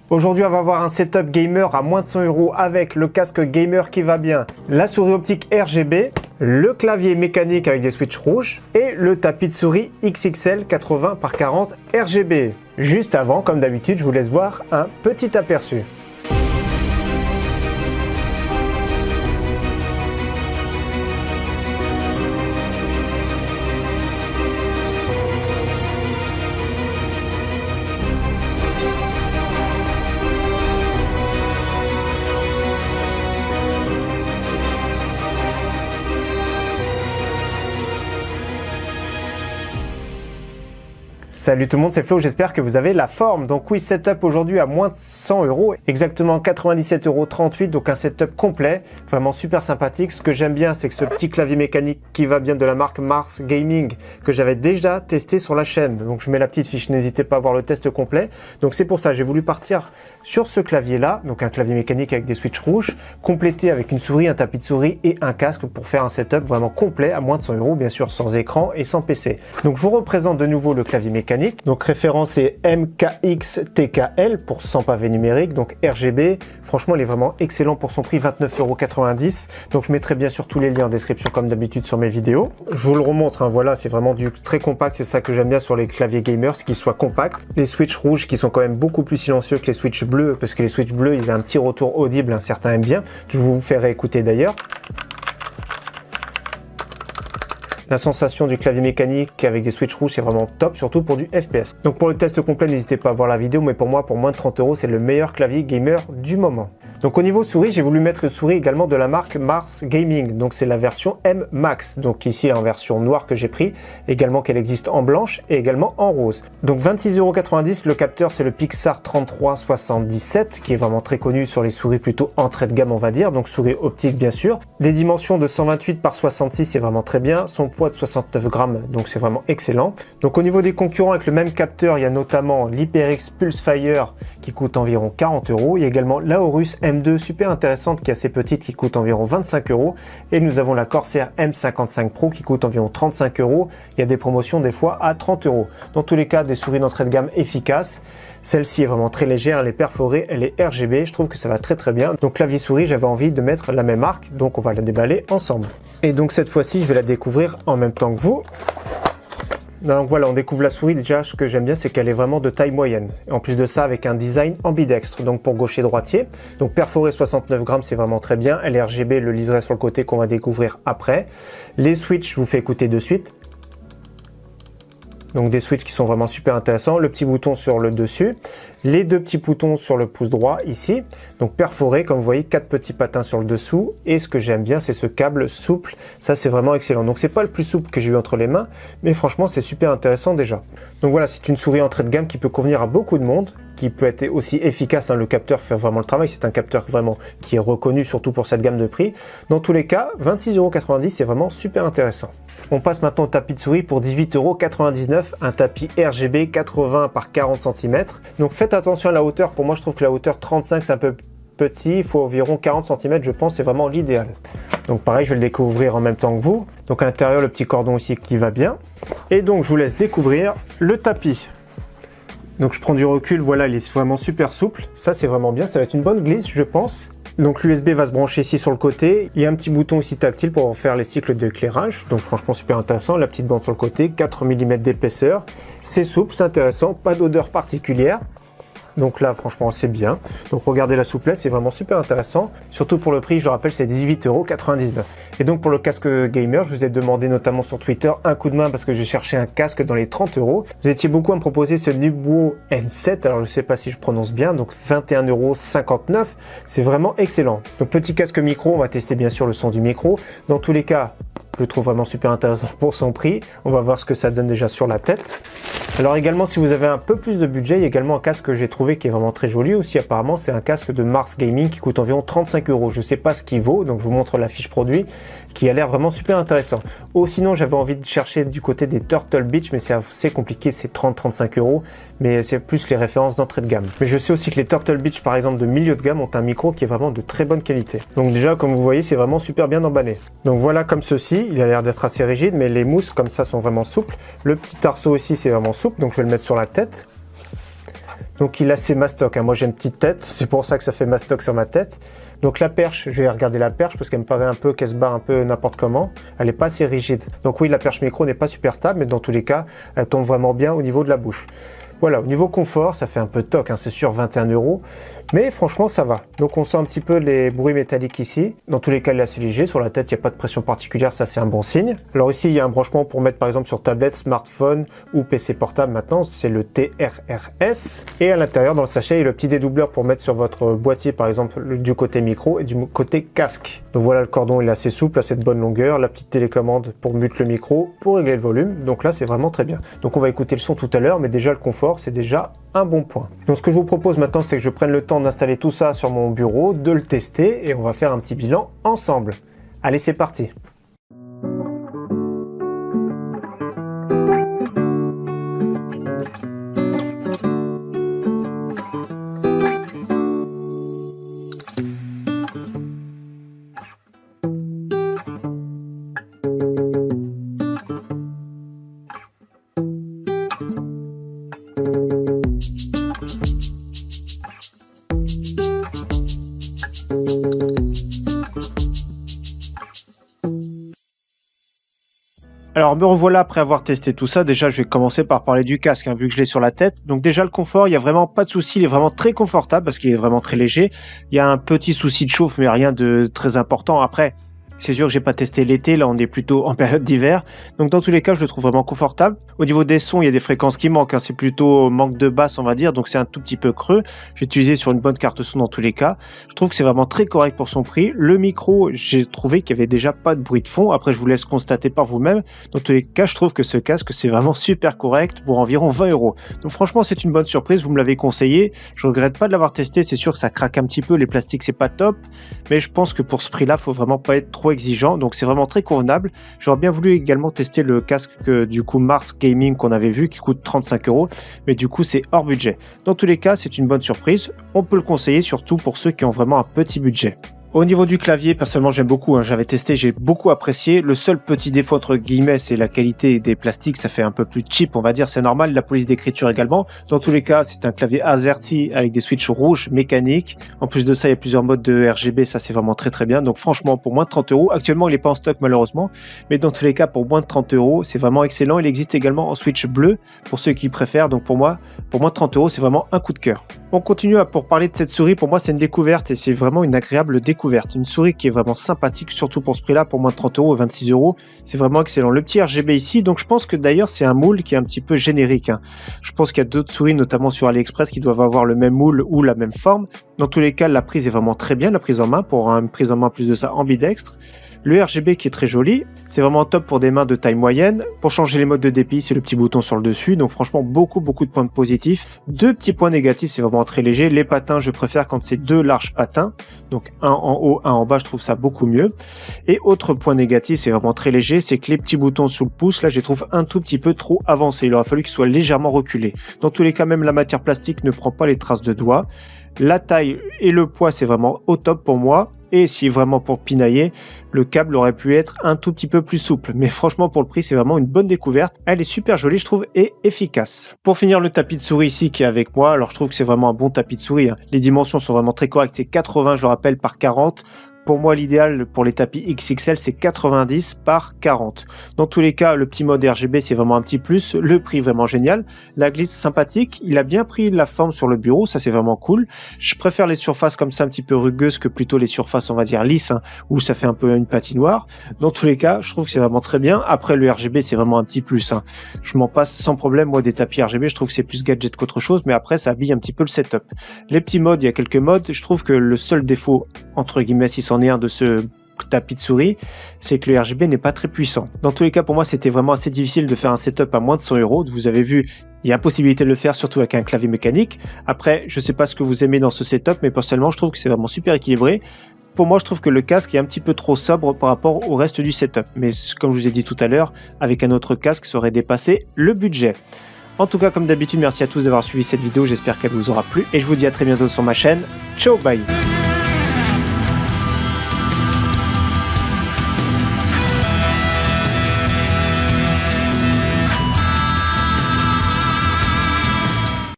Aujourd'hui, on va voir un setup gamer à moins de 100 € avec le casque gamer qui va bien, la souris optique RGB, le clavier mécanique avec des switches rouges et le tapis de souris XXL 80 par 40 RGB. Juste avant, comme d'habitude, je vous laisse voir un petit aperçu. Salut tout le monde, c'est Flo, j'espère que vous avez la forme. Donc oui, setup aujourd'hui à moins de 100 €, exactement 97,38 €, donc un setup complet, vraiment super sympathique. Ce que j'aime bien, c'est que ce petit clavier mécanique qui va bien de la marque Mars Gaming, que j'avais déjà testé sur la chaîne. Donc je mets la petite fiche, n'hésitez pas à voir le test complet. Donc c'est pour ça, j'ai voulu partir sur ce clavier-là, donc un clavier mécanique avec des switches rouges, complété avec une souris, un tapis de souris et un casque pour faire un setup vraiment complet à moins de 100 €, bien sûr sans écran et sans PC. Donc je vous représente de nouveau le clavier mécanique. Donc référence est MKX-TKL pour 100 pavés numériques, donc RGB. Franchement, il est vraiment excellent pour son prix, 29,90 €. Donc je mettrai bien sûr tous les liens en description comme d'habitude sur mes vidéos. Je vous le remontre, hein, voilà, c'est vraiment du très compact, c'est ça que j'aime bien sur les claviers gamers, c'est qu'ils soient compacts. Les switches rouges qui sont quand même beaucoup plus silencieux que les switches bleus, parce que les switches bleus, ils ont un petit retour audible, hein, certains aiment bien. Je vous ferai écouter d'ailleurs. La sensation du clavier mécanique avec des switches rouges, c'est vraiment top, surtout pour du FPS. Donc pour le test complet, n'hésitez pas à voir la vidéo, mais pour moi, pour moins de 30 €, c'est le meilleur clavier gamer du moment. Donc au niveau souris, j'ai voulu mettre une souris également de la marque Mars Gaming. Donc c'est la version M Max. Donc ici en version noire que j'ai pris, également qu'elle existe en blanche et également en rose. Donc 26,90 €, le capteur c'est le Pixar 3377 qui est vraiment très connu sur les souris plutôt entrée de gamme on va dire. Donc souris optique bien sûr. Des dimensions de 128 par 66, c'est vraiment très bien. Son poids de 69 grammes, donc c'est vraiment excellent. Donc au niveau des concurrents avec le même capteur, il y a notamment l'HyperX Pulsefire qui coûte environ 40 €. Il y a également l'Aorus M2 super intéressante qui est assez petite qui coûte environ 25 €. Et nous avons la Corsair M55 Pro qui coûte environ 35 €. Il y a des promotions des fois à 30 €. Dans tous les cas, des souris d'entrée de gamme efficaces. Celle-ci est vraiment très légère, elle est perforée, elle est RGB. Je trouve que ça va très bien. Donc clavier souris, j'avais envie de mettre la même marque. Donc on va la déballer ensemble. Et donc cette fois-ci, je vais la découvrir en même temps que vous. Donc voilà, on découvre la souris. Déjà, ce que j'aime bien, c'est qu'elle est vraiment de taille moyenne. Et en plus de ça, avec un design ambidextre, donc pour gaucher droitier. Donc perforé 69 grammes, c'est vraiment très bien. Elle est RGB, le liseré sur le côté qu'on va découvrir après. Les switches, je vous fais écouter de suite. Donc des switches qui sont vraiment super intéressants. Le petit bouton sur le dessus. Les deux petits boutons sur le pouce droit ici. Donc perforé, comme vous voyez, 4 petits patins sur le dessous. Et ce que j'aime bien, c'est ce câble souple. Ça, c'est vraiment excellent. Donc c'est pas le plus souple que j'ai eu entre les mains. Mais franchement, c'est super intéressant déjà. Donc voilà, c'est une souris entrée de gamme qui peut convenir à beaucoup de monde, qui peut être aussi efficace, hein, le capteur fait vraiment le travail, c'est un capteur vraiment qui est reconnu surtout pour cette gamme de prix. Dans tous les cas, 26,90 €, c'est vraiment super intéressant. On passe maintenant au tapis de souris pour 18,99 €, un tapis RGB 80 par 40 cm. Donc faites attention à la hauteur, pour moi je trouve que la hauteur 35 c'est un peu petit, il faut environ 40 cm je pense, c'est vraiment l'idéal. Donc pareil, je vais le découvrir en même temps que vous. Donc à l'intérieur, le petit cordon ici qui va bien. Et donc je vous laisse découvrir le tapis. Donc je prends du recul, voilà, il est vraiment super souple. Ça c'est vraiment bien, ça va être une bonne glisse je pense. Donc l'USB va se brancher ici sur le côté. Il y a un petit bouton ici tactile pour faire les cycles d'éclairage. Donc franchement super intéressant. La petite bande sur le côté, 4 mm d'épaisseur. C'est souple, c'est intéressant, pas d'odeur particulière. Donc là, franchement, c'est bien. Donc regardez la souplesse, c'est vraiment super intéressant. Surtout pour le prix, je le rappelle, c'est 18,99 €. Et donc pour le casque gamer, je vous ai demandé notamment sur Twitter un coup de main parce que j'ai cherché un casque dans les 30 €. Vous étiez beaucoup à me proposer ce Nubo N7. Alors je ne sais pas si je prononce bien. Donc 21,59 €. C'est vraiment excellent. Donc petit casque micro, on va tester bien sûr le son du micro. Dans tous les cas, je le trouve vraiment super intéressant pour son prix. On va voir ce que ça donne déjà sur la tête. Alors également, si vous avez un peu plus de budget, il y a également un casque que j'ai trouvé qui est vraiment très joli aussi. Apparemment, c'est un casque de Mars Gaming qui coûte environ 35 €. Je ne sais pas ce qu'il vaut, donc je vous montre la fiche produit qui a l'air vraiment super intéressant. Ou sinon, j'avais envie de chercher du côté des Turtle Beach, mais c'est assez compliqué, c'est 30-35 €. Mais c'est plus les références d'entrée de gamme. Mais je sais aussi que les Turtle Beach, par exemple, de milieu de gamme, ont un micro qui est vraiment de très bonne qualité. Donc déjà, comme vous voyez, c'est vraiment super bien emballé. Donc voilà comme ceci, il a l'air d'être assez rigide, mais les mousses comme ça sont vraiment souples. Le petit arceau ici, c'est vraiment souple, donc je vais le mettre sur la tête. Donc il a ses mastocs, hein. Moi j'ai une petite tête, c'est pour ça que ça fait mastoc sur ma tête. Donc la perche, je vais regarder la perche parce qu'elle me paraît un peu qu'elle se barre un peu n'importe comment. Elle n'est pas assez rigide. Donc oui, la perche micro n'est pas super stable, mais dans tous les cas, elle tombe vraiment bien au niveau de la bouche. Voilà, au niveau confort, ça fait un peu toc, hein, c'est sûr 21 €, mais franchement ça va. Donc on sent un petit peu les bruits métalliques ici. Dans tous les cas, il est assez léger. Sur la tête, il n'y a pas de pression particulière, ça c'est un bon signe. Alors ici, il y a un branchement pour mettre par exemple sur tablette, smartphone ou PC portable maintenant, c'est le TRRS. Et à l'intérieur, dans le sachet, il y a le petit dédoubleur pour mettre sur votre boîtier par exemple du côté micro et du côté casque. Donc voilà, le cordon il est assez souple, assez de bonne longueur. La petite télécommande pour muter le micro, pour régler le volume. Donc là, c'est vraiment très bien. Donc on va écouter le son tout à l'heure, mais déjà le confort, c'est déjà un bon point. Donc ce que je vous propose maintenant, c'est que je prenne le temps d'installer tout ça sur mon bureau, de le tester et on va faire un petit bilan ensemble. Allez, c'est parti. Alors me revoilà après avoir testé tout ça. Déjà je vais commencer par parler du casque, hein, vu que je l'ai sur la tête. Donc déjà le confort, il n'y a vraiment pas de souci, il est vraiment très confortable parce qu'il est vraiment très léger. Il y a un petit souci de chauffe mais rien de très important. Après, c'est sûr que j'ai pas testé l'été, là on est plutôt en période d'hiver. Donc dans tous les cas, je le trouve vraiment confortable. Au niveau des sons, il y a des fréquences qui manquent, hein. C'est plutôt manque de basse on va dire, donc c'est un tout petit peu creux. J'ai utilisé sur une bonne carte son dans tous les cas. Je trouve que c'est vraiment très correct pour son prix. Le micro, j'ai trouvé qu'il y avait déjà pas de bruit de fond. Après je vous laisse constater par vous-même. Dans tous les cas, je trouve que ce casque c'est vraiment super correct pour environ 20 €. Donc franchement c'est une bonne surprise, vous me l'avez conseillé. Je regrette pas de l'avoir testé, c'est sûr que ça craque un petit peu, les plastiques c'est pas top. Mais je pense que pour ce prix-là, faut vraiment pas être trop exigeant, donc c'est vraiment très convenable. J'aurais bien voulu également tester le casque que du coup Mars Gaming qu'on avait vu qui coûte 35 €, mais du coup c'est hors budget. Dans tous les cas, c'est une bonne surprise, on peut le conseiller surtout pour ceux qui ont vraiment un petit budget. Au niveau du clavier, personnellement j'aime beaucoup, hein. J'avais testé, j'ai beaucoup apprécié. Le seul petit défaut entre guillemets, c'est la qualité des plastiques, ça fait un peu plus cheap on va dire, c'est normal. La police d'écriture également. Dans tous les cas, c'est un clavier AZERTY avec des switches rouges mécaniques. En plus de ça, il y a plusieurs modes de RGB, ça c'est vraiment très très bien. Donc franchement, pour moins de 30 €, actuellement il n'est pas en stock malheureusement, mais dans tous les cas, pour moins de 30 €, c'est vraiment excellent. Il existe également en switch bleu pour ceux qui préfèrent. Donc pour moi, pour moins de 30 €, c'est vraiment un coup de cœur. On continue pour parler de cette souris. Pour moi, c'est une découverte et c'est vraiment une agréable découverte. Une souris qui est vraiment sympathique, surtout pour ce prix-là, pour moins de 30 €, 26 €. C'est vraiment excellent. Le petit RGB ici, donc je pense que d'ailleurs, c'est un moule qui est un petit peu générique, hein. Je pense qu'il y a d'autres souris, notamment sur AliExpress, qui doivent avoir le même moule ou la même forme. Dans tous les cas, la prise est vraiment très bien, la prise en main, pour une prise en main plus de ça ambidextre. Le RGB qui est très joli, c'est vraiment top pour des mains de taille moyenne. Pour changer les modes de dépit, c'est le petit bouton sur le dessus. Donc franchement, beaucoup de points positifs. Deux petits points négatifs, c'est vraiment très léger. Les patins, je préfère quand c'est deux larges patins. Donc un en haut, un en bas, je trouve ça beaucoup mieux. Et autre point négatif, c'est vraiment très léger, c'est que les petits boutons sous le pouce, là, je les trouve un tout petit peu trop avancés. Il aurait fallu qu'ils soient légèrement reculés. Dans tous les cas, même la matière plastique ne prend pas les traces de doigts. La taille et le poids, c'est vraiment au top pour moi. Et si vraiment pour pinailler, le câble aurait pu être un tout petit peu plus souple. Mais franchement, pour le prix, c'est vraiment une bonne découverte. Elle est super jolie, je trouve, et efficace. Pour finir, le tapis de souris ici qui est avec moi. Alors, je trouve que c'est vraiment un bon tapis de souris, hein. Les dimensions sont vraiment très correctes. C'est 80, je le rappelle, par 40. Pour moi, l'idéal pour les tapis XXL, c'est 90 par 40. Dans tous les cas, le petit mode RGB, c'est vraiment un petit plus. Le prix, vraiment génial. La glisse, sympathique. Il a bien pris la forme sur le bureau. Ça, c'est vraiment cool. Je préfère les surfaces comme ça, un petit peu rugueuses, que plutôt les surfaces, on va dire, lisses, hein, où ça fait un peu une patinoire. Dans tous les cas, je trouve que c'est vraiment très bien. Après, le RGB, c'est vraiment un petit plus, hein. Je m'en passe sans problème. Moi, des tapis RGB, je trouve que c'est plus gadget qu'autre chose. Mais après, ça habille un petit peu le setup. Les petits modes, il y a quelques modes. Je trouve que le seul défaut, entre guillemets, si c'en est un de ce tapis de souris, c'est que le RGB n'est pas très puissant. Dans tous les cas, pour moi, c'était vraiment assez difficile de faire un setup à moins de 100 €. Vous avez vu, il y a possibilité de le faire, surtout avec un clavier mécanique. Après, je sais pas ce que vous aimez dans ce setup, mais personnellement, je trouve que c'est vraiment super équilibré. Pour moi, je trouve que le casque est un petit peu trop sobre par rapport au reste du setup. Mais comme je vous ai dit tout à l'heure, avec un autre casque, ça aurait dépassé le budget. En tout cas, comme d'habitude, merci à tous d'avoir suivi cette vidéo. J'espère qu'elle vous aura plu et je vous dis à très bientôt sur ma chaîne. Ciao, bye!